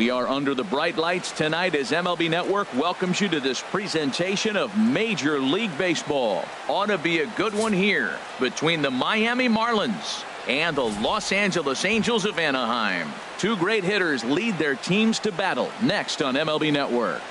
We are under the bright lights tonight as MLB Network welcomes you to this presentation of Major League Baseball. Ought to be a good one here between the Miami Marlins and the Los Angeles Angels of Anaheim. Two great hitters lead their teams to battle next on MLB Network.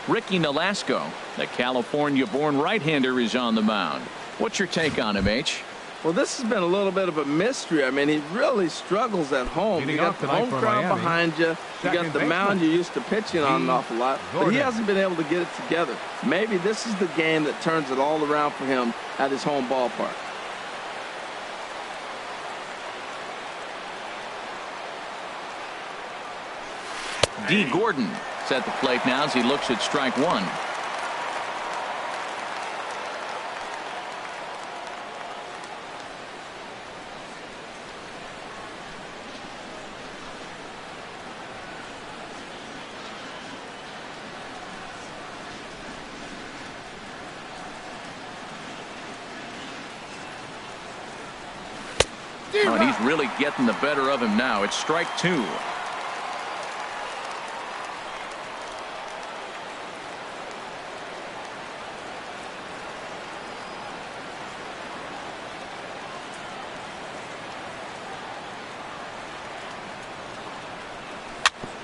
Ricky Nolasco, the California-born right-hander, is on the mound. What's your take on him, H? Well, this has been a little bit of a mystery. I mean, he really struggles at home. You got the home crowd behind you. You got the mound you're used to pitching on an awful lot. But he hasn't been able to get it together. Maybe this is the game that turns it all around for him at his home ballpark. D. Gordon is at the plate now as he looks at strike one. Oh, and he's really getting the better of him now. It's strike two.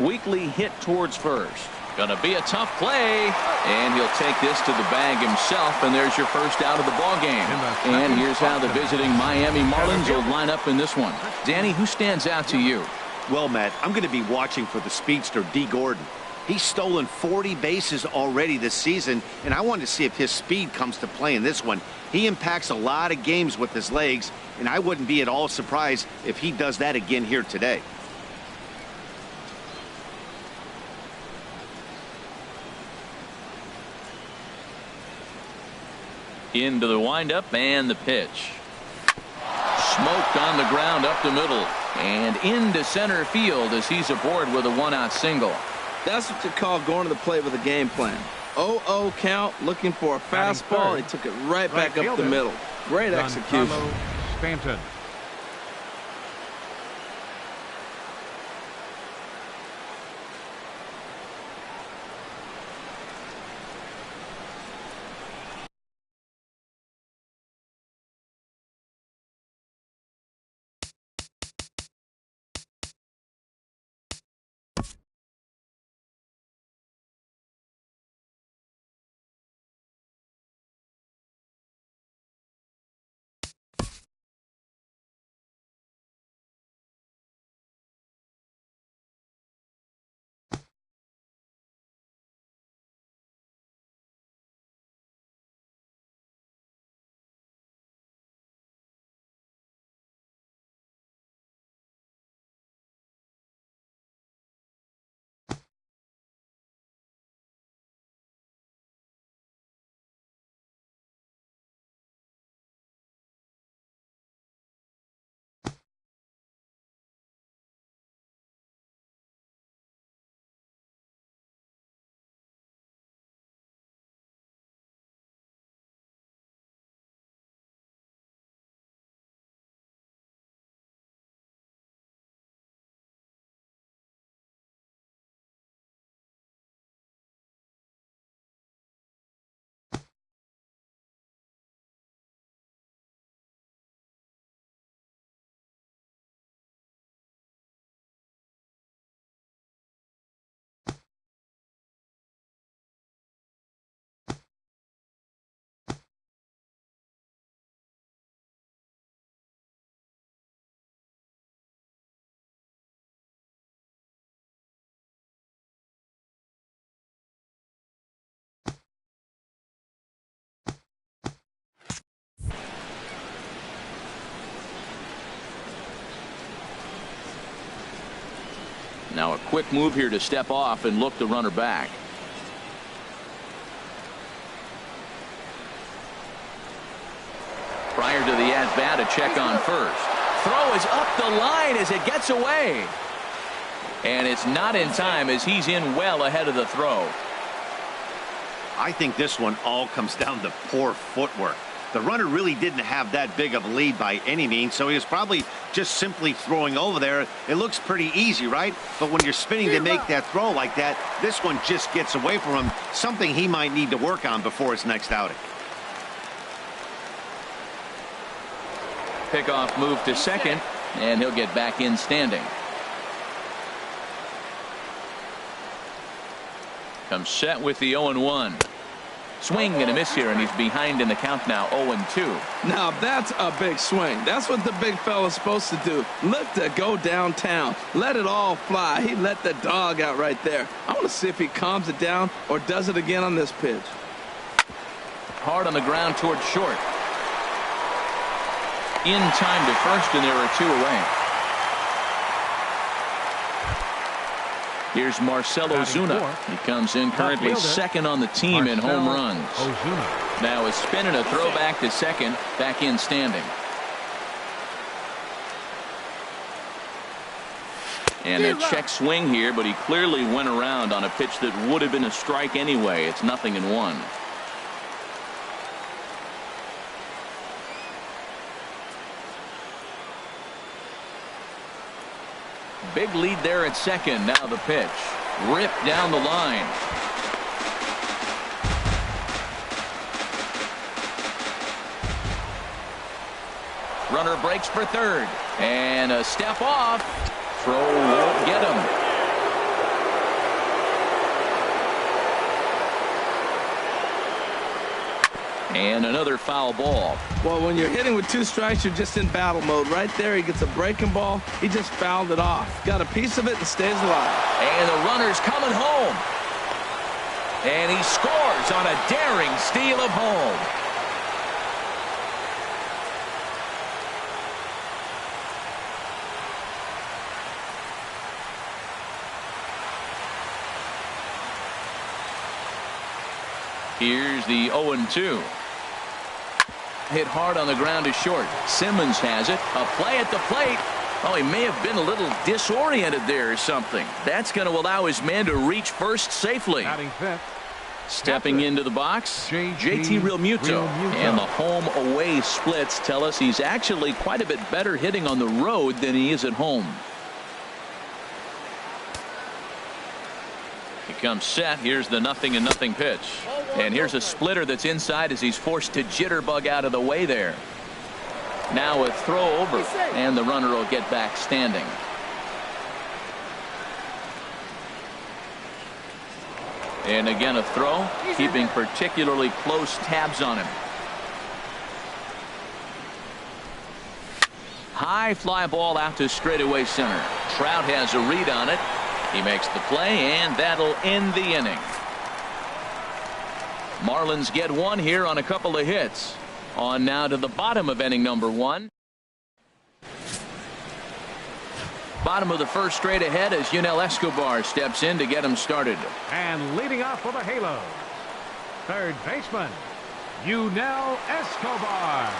Weekly hit towards first. Gonna be a tough play, and he'll take this to the bag himself, and there's your first out of the ball game. And here's how the visiting Miami Marlins will line up in this one. Danny, who stands out to you? Well, Matt, I'm going to be watching for the speedster D. Gordon. He's stolen 40 bases already this season, and I want to see if his speed comes to play in this one. He impacts a lot of games with his legs, and I wouldn't be at all surprised if he does that again here today. Into the windup and the pitch. Smoked on the ground up the middle and into center field as he's aboard with a one-out single. That's what you call going to the plate with a game plan. 0-0 count, looking for a fastball. He took it right back up the middle. Great execution. Stanton. Now a quick move here to step off and look the runner back. Prior to the at-bat, a check on first. Throw is up the line as it gets away. And it's not in time as he's in well ahead of the throw. I think this one all comes down to poor footwork. The runner really didn't have that big of a lead by any means, so he was probably just simply throwing over there. It looks pretty easy, right? But when you're spinning to make that throw like that, this one just gets away from him, something he might need to work on before his next outing. Pickoff move to second, and he'll get back in standing. Comes set with the 0-1. Swing and a miss here, and he's behind in the count now, 0-2. Now that's a big swing. That's what the big fella's supposed to do. Look to go downtown. Let it all fly. He let the dog out right there. I want to see if he calms it down or does it again on this pitch. Hard on the ground towards short. In time to first, and there are 2 away. Here's Marcell Ozuna. He comes in currently second on the team in home runs. Now a spin and a throw back to second, back in standing. And a check swing here, but he clearly went around on a pitch that would have been a strike anyway. It's 0-1. Big lead there at second. Now the pitch. Ripped down the line. Runner breaks for third. And a step off. Throw won't get him. And another foul ball. Well, when you're hitting with 2 strikes, you're just in battle mode. Right there, he gets a breaking ball. He just fouled it off. Got a piece of it and stays alive. And the runner's coming home. And he scores on a daring steal of home. Here's the 0-2. Hit hard on the ground to short. Simmons has it. A play at the plate. Oh, he may have been a little disoriented there or something. That's going to allow his man to reach first safely. Stepping into the box, J.T. Realmuto. And the home-away splits tell us he's actually quite a bit better hitting on the road than he is at home. He comes set. Here's the 0-0 pitch. And here's a splitter that's inside as he's forced to jitterbug out of the way there. Now a throw over, and the runner will get back standing. And again a throw, keeping particularly close tabs on him. High fly ball out to straightaway center. Trout has a read on it. He makes the play, and that'll end the inning. Marlins get one here on a couple of hits. On now to the bottom of inning number 1. Bottom of the first straight ahead as Yunel Escobar steps in to get him started. And leading off for the Halos, third baseman, Yunel Escobar.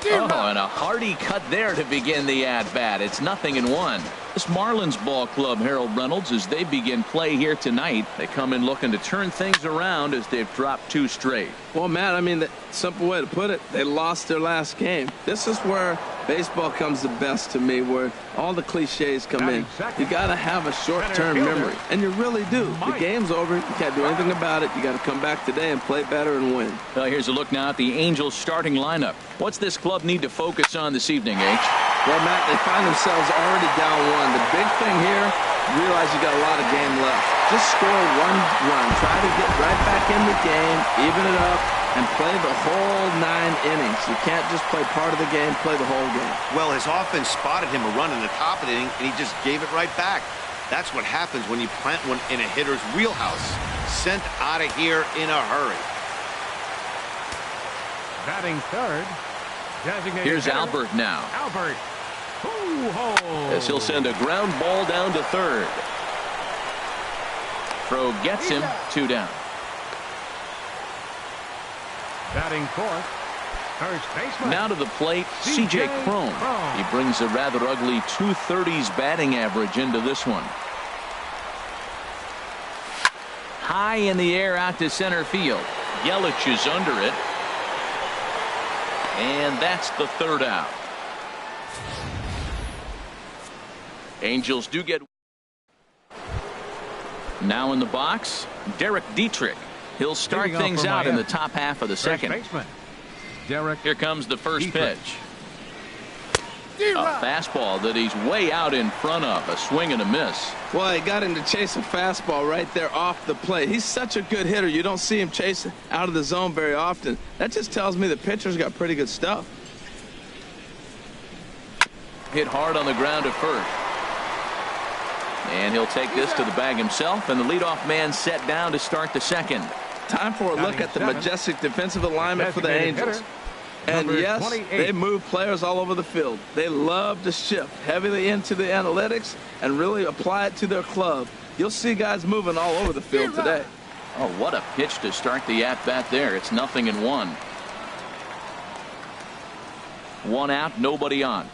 Oh, and a hearty cut there to begin the at-bat. It's 0-1. This Marlins ball club, Harold Reynolds, as they begin play here tonight, they come in looking to turn things around as they've dropped 2 straight. Well, Matt, I mean, the simple way to put it, they lost their last game. This is where baseball comes the best to me, where all the cliches come in. You got to have a short-term memory, and you really do. The game's over. You can't do anything about it. You got to come back today and play better and win. Well, here's a look now at the Angels starting lineup. What's this club need to focus on this evening, H? Well, Matt, they find themselves already down 1. The big thing here, realize you got a lot of game left. Just score 1 run. Try to get right back in the game, even it up, and play the whole 9 innings. You can't just play part of the game, play the whole game. Well, his offense spotted him a run in the top of the inning, and he just gave it right back. That's what happens when you plant one in a hitter's wheelhouse. Sent out of here in a hurry. Batting third. Here's hitter, Albert now. Albert. As he'll send a ground ball down to third. Throw gets him, 2 down. Batting fourth, first baseman. Now to the plate, C.J. Cron. He brings a rather ugly 230s batting average into this one. High in the air out to center field. Yelich is under it. And that's the third out. Angels do get. Now in the box, Derek Dietrich. He'll start things out in the top half of the second. Here comes the first pitch. A fastball that he's way out in front of. A swing and a miss. Well, he got him to chase a fastball right there off the plate. He's such a good hitter. You don't see him chasing out of the zone very often. That just tells me the pitcher's got pretty good stuff. Hit hard on the ground at first. And he'll take this to the bag himself, and the leadoff man set down to start the second. Time for a look at the majestic defensive alignment for the Angels. And yes, they move players all over the field. They love to shift heavily into the analytics and really apply it to their club. You'll see guys moving all over the field today. Oh, what a pitch to start the at-bat there. It's 0-1. One out, nobody on.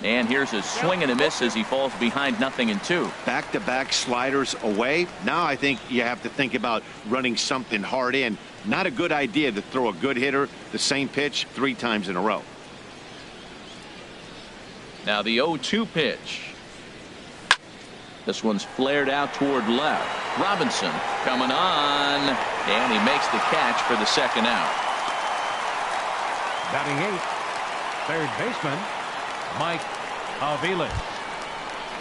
And here's a swing and a miss as he falls behind 0-2. Back-to-back sliders away. Now I think you have to think about running something hard in. Not a good idea to throw a good hitter the same pitch 3 times in a row. Now the 0-2 pitch. This one's flared out toward left. Robinson coming on, and he makes the catch for the second out. Batting 8th, third baseman, Mike Aviles.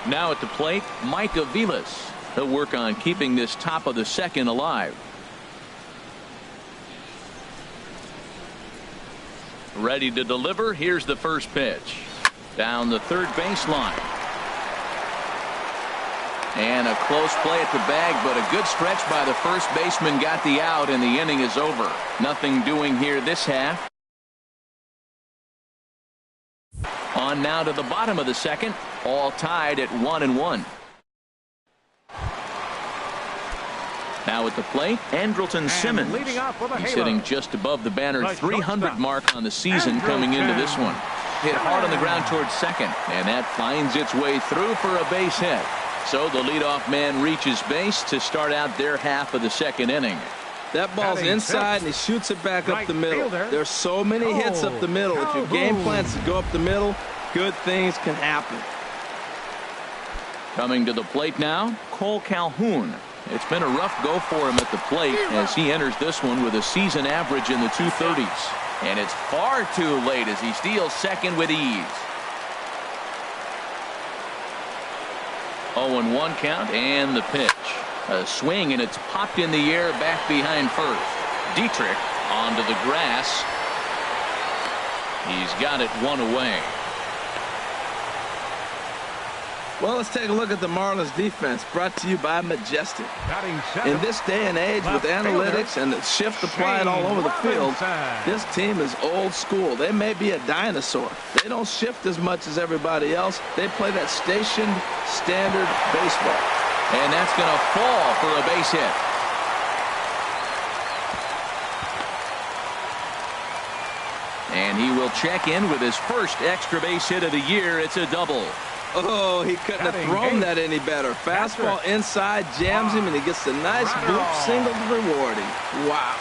Now at the plate, Mike Aviles. He'll work on keeping this top of the second alive. Ready to deliver. Here's the first pitch. Down the third baseline. And a close play at the bag, but a good stretch by the first baseman got the out, and the inning is over. Nothing doing here this half. On now to the bottom of the second, all tied at 1-1. Now at the plate, Andrelton Simmons. He's hitting just above the banner 300 mark on the season coming into this one. Hit hard on the ground towards second, and that finds its way through for a base hit. So the leadoff man reaches base to start out their half of the second inning. That ball's inside, and he shoots it back up the middle. There's so many hits up the middle. If your game plan's to go up the middle, good things can happen. Coming to the plate now, Cole Calhoun. It's been a rough go for him at the plate as he enters this one with a season average in the 230s. And it's far too late as he steals second with ease. 0-1 count, and the pitch. A swing, and it's popped in the air back behind first. Dietrich onto the grass. He's got it one away. Well, let's take a look at the Marlins defense, brought to you by Majestic. In this day and age with analytics and the shift applied all over the field, this team is old school. They may be a dinosaur. They don't shift as much as everybody else. They play that stationed standard baseball. And that's going to fall for a base hit. And he will check in with his first extra base hit of the year. It's a double. Oh, he couldn't have thrown that any better. Fastball inside, jams him, and he gets a nice bloop single to reward him. Wow.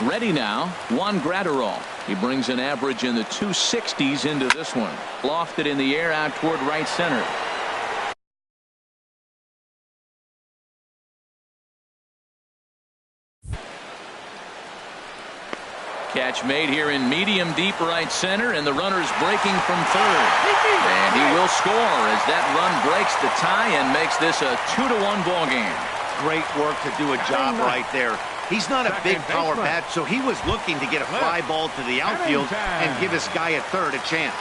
Ready now, Juan Gratterall. He brings an average in the 260s into this one. Lofted in the air out toward right center. Catch made here in medium deep right center, and the runner's breaking from third. And he will score as that run breaks the tie and makes this a 2-1 ball game. Great work to do a job right there. He's not a big power bat, so he was looking to get a fly ball to the outfield and give his guy at third a chance.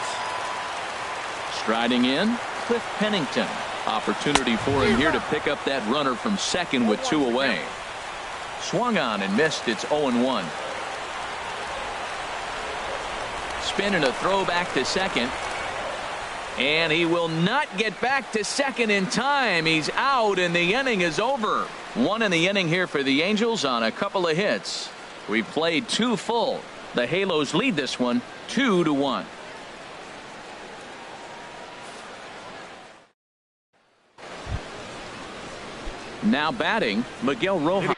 Striding in, Cliff Pennington. Opportunity for him here to pick up that runner from second with 2 away. Swung on and missed. It's 0-1. Spin and a throw back to second. And he will not get back to second in time. He's out, and the inning is over. 1 in the inning here for the Angels on a couple of hits. We've played 2 full. The Halos lead this one 2-1. Now batting, Miguel Rojas.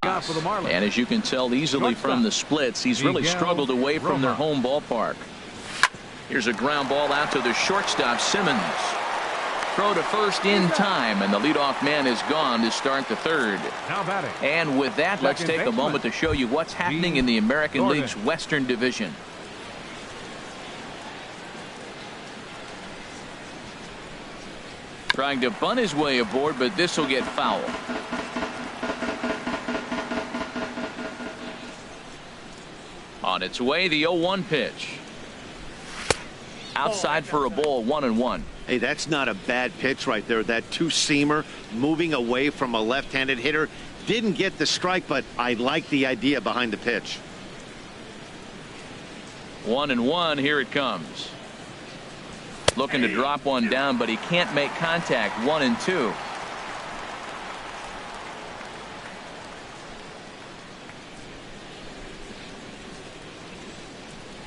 For the Marlins. And as you can tell easily from the splits, he's really struggled away from their home ballpark. Here's a ground ball out to the shortstop, Simmons. Throw to first in time, and the leadoff man is gone to start the third. Now batting. And with that, let's take a moment to show you what's happening in the American League's Western Division. Trying to bunt his way aboard, but this will get foul. On its way, the 0-1 pitch. Outside for a ball, 1-1. Hey, that's not a bad pitch right there. That two-seamer moving away from a left-handed hitter. Didn't get the strike, but I like the idea behind the pitch. 1-1, here it comes. Looking to drop one down, but he can't make contact. 1-2.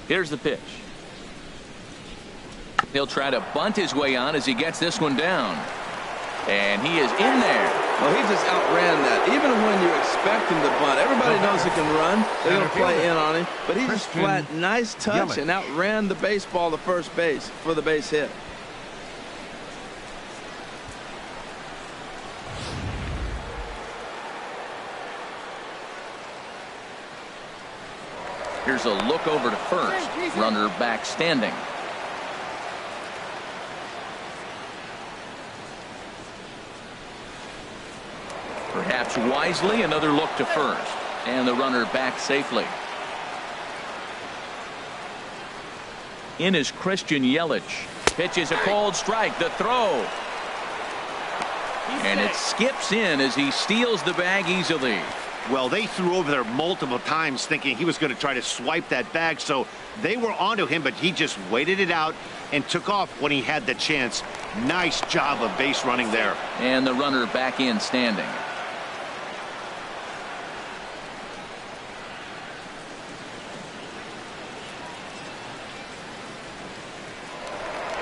Here's the pitch. He'll try to bunt his way on as he gets this one down. And he is in there. Well, he just outran that. Even when you expect him to bunt, everybody knows he can run. They're going to play in on him. But he just flat, nice touch, and outran the baseball to first base for the base hit. Here's a look over to first. Runner back standing. Perhaps wisely, another look to first. And the runner back safely. In is Christian Yelich. Pitches a cold strike. The throw. And it skips in as he steals the bag easily. Well, they threw over there multiple times thinking he was going to try to swipe that bag, so they were onto him, but he just waited it out and took off when he had the chance. Nice job of base running there. And the runner back in standing.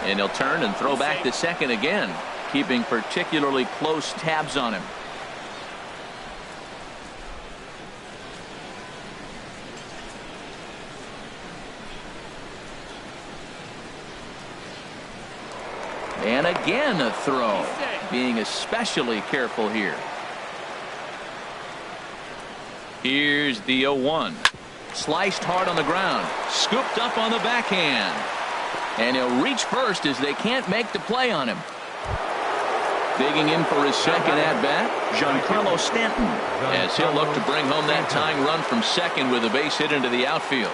And he'll turn and throw back to second again, keeping particularly close tabs on him. And again a throw, being especially careful here. Here's the 0-1. Sliced hard on the ground, scooped up on the backhand. And he'll reach first as they can't make the play on him. Digging in for his second at-bat, Giancarlo Stanton, as he'll look to bring home that tying run from second with a base hit into the outfield.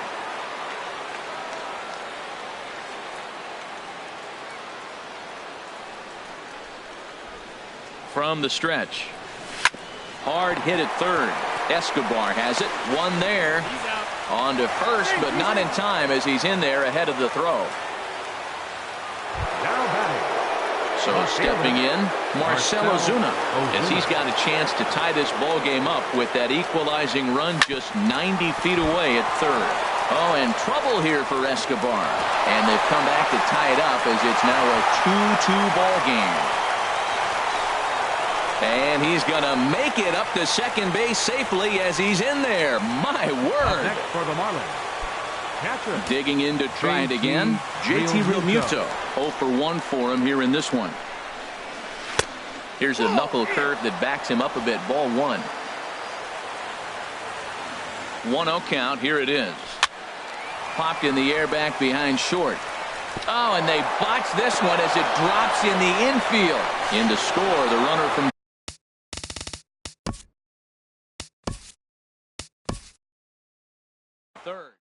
From the stretch. Hard hit at third. Escobar has it. One there. On to first, but not in time as he's in there ahead of the throw. So stepping in, Marcell Ozuna, as he's got a chance to tie this ball game up with that equalizing run just 90 feet away at third. Oh, and trouble here for Escobar. And they've come back to tie it up as it's now a 2-2 ball game. And he's going to make it up to second base safely as he's in there. My word. Next for the Marlins. Catcher. Digging in to try it again. JT Realmuto. 0 for 1 for him here in this one. Here's a knuckle curve that backs him up a bit. Ball 1. 1-0 count. Here it is. Popped in the air back behind short. Oh, and they botch this one as it drops in the infield. In to score, the runner from third.